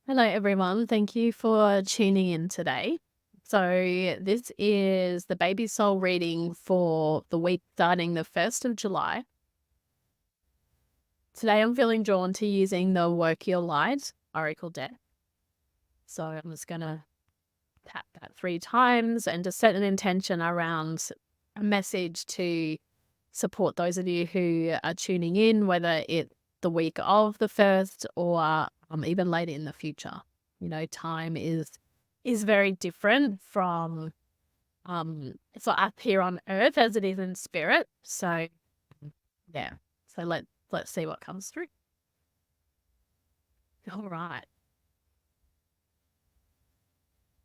Hello, everyone. Thank you for tuning in today. So, this is the Baby Soul reading for the week starting the 1st of July. Today, I'm feeling drawn to using the Work Your Light Oracle deck. So, I'm just going to tap that 3 times and to set an intention around a message to support those of you who are tuning in, whether it's the week of the 1st or even later in the future. Time is very different from for up here on earth as it is in spirit. So yeah. So let's see what comes through. All right.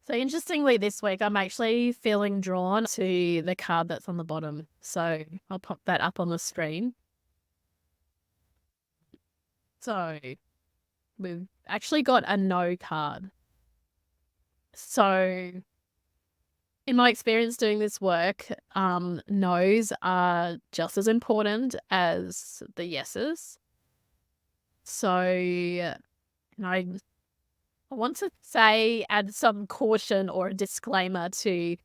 So interestingly, this week I'm actually feeling drawn to the card that's on the bottom. So I'll pop that up on the screen. So we've actually got a no card. So in my experience doing this work, no's are just as important as the yeses. So I want to add some caution or a disclaimer to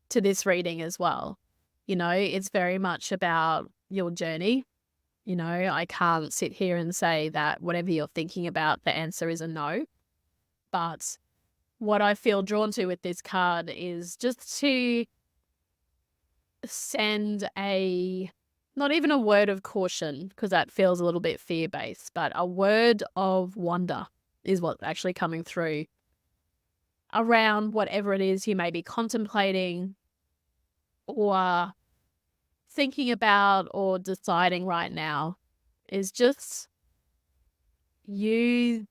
this reading as well. It's very much about your journey. I can't sit here and say that whatever you're thinking about, the answer is a no. But what I feel drawn to with this card is just to send not even a word of caution, because that feels a little bit fear-based, but a word of wonder is what's actually coming through around whatever it is you may be contemplating or thinking about or deciding right now. Is just use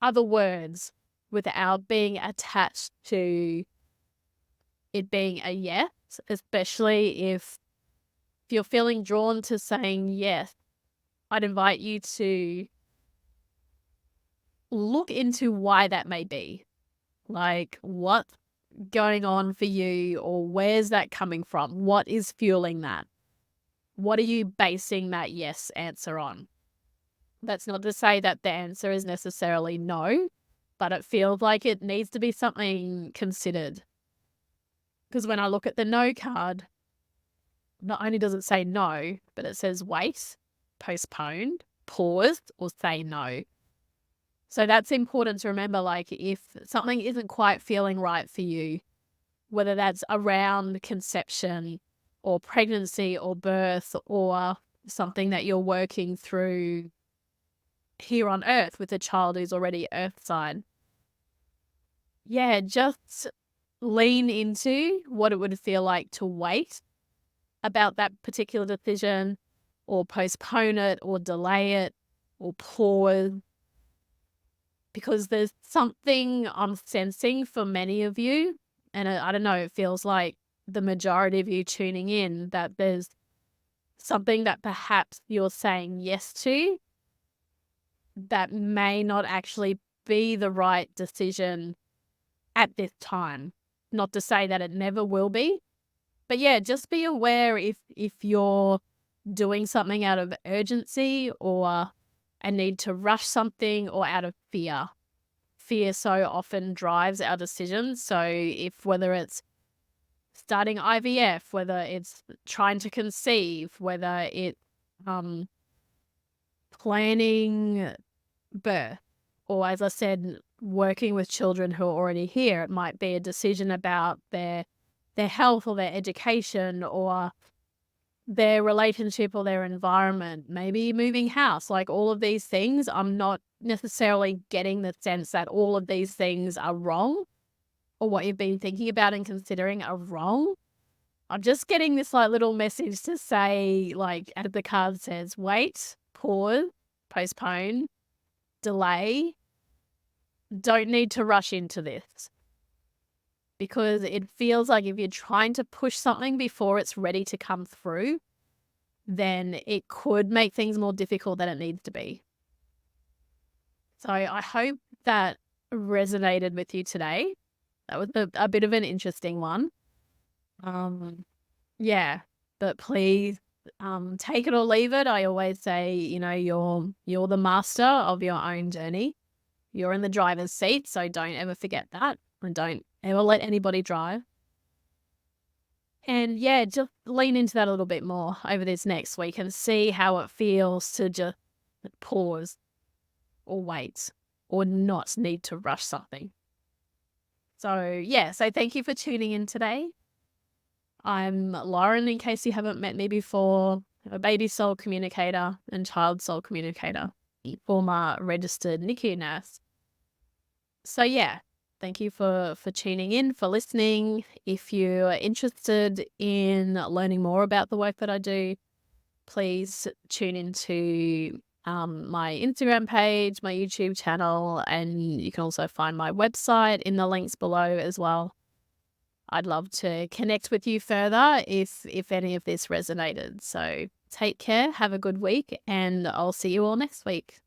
other words without being attached to it being a yes, especially if you're feeling drawn to saying yes. I'd invite you to look into why that may be. Like, what's going on for you, or where's that coming from? What is fueling that? What are you basing that yes answer on? That's not to say that the answer is necessarily no, but it feels like it needs to be something considered. Because when I look at the no card, not only does it say no, but it says wait, postpone, pause, or say no. So that's important to remember. Like, if something isn't quite feeling right for you, whether that's around conception or pregnancy or birth or something that you're working through here on earth with a child who's already earth side, just lean into what it would feel like to wait about that particular decision, or postpone it, or delay it, or pause. Because there's something I'm sensing for many of you, and I don't know, it feels like the majority of you tuning in, that there's something that perhaps you're saying yes to that may not actually be the right decision at this time. Not to say that it never will be, but just be aware if you're doing something out of urgency or a need to rush something, or out of fear. Fear so often drives our decisions. So whether it's starting IVF, whether it's trying to conceive, whether it's planning birth, or, as I said, working with children who are already here, it might be a decision about their health or their education or their relationship or their environment, maybe moving house. Like, all of these things, I'm not necessarily getting the sense that all of these things are wrong, or what you've been thinking about and considering are wrong. I'm just getting this little message to say, like, as the card says, wait, pause, postpone, delay. Don't need to rush into this. Because it feels like if you're trying to push something before it's ready to come through, then it could make things more difficult than it needs to be. So I hope that resonated with you today. That was a bit of an interesting one. But please take it or leave it. I always say, you're the master of your own journey. You're in the driver's seat, so don't ever forget that, and don't ever let anybody drive. And yeah, just lean into that a little bit more over this next week and see how it feels to just pause or wait or not need to rush something. So yeah, so thank you for tuning in today. I'm Lauren, in case you haven't met me before. I'm a baby soul communicator and child soul communicator, former registered NICU nurse. So yeah, thank you for tuning in, for listening. If you're interested in learning more about the work that I do, please tune into my Instagram page, my YouTube channel, and you can also find my website in the links below as well. I'd love to connect with you further if any of this resonated. So take care, have a good week, and I'll see you all next week.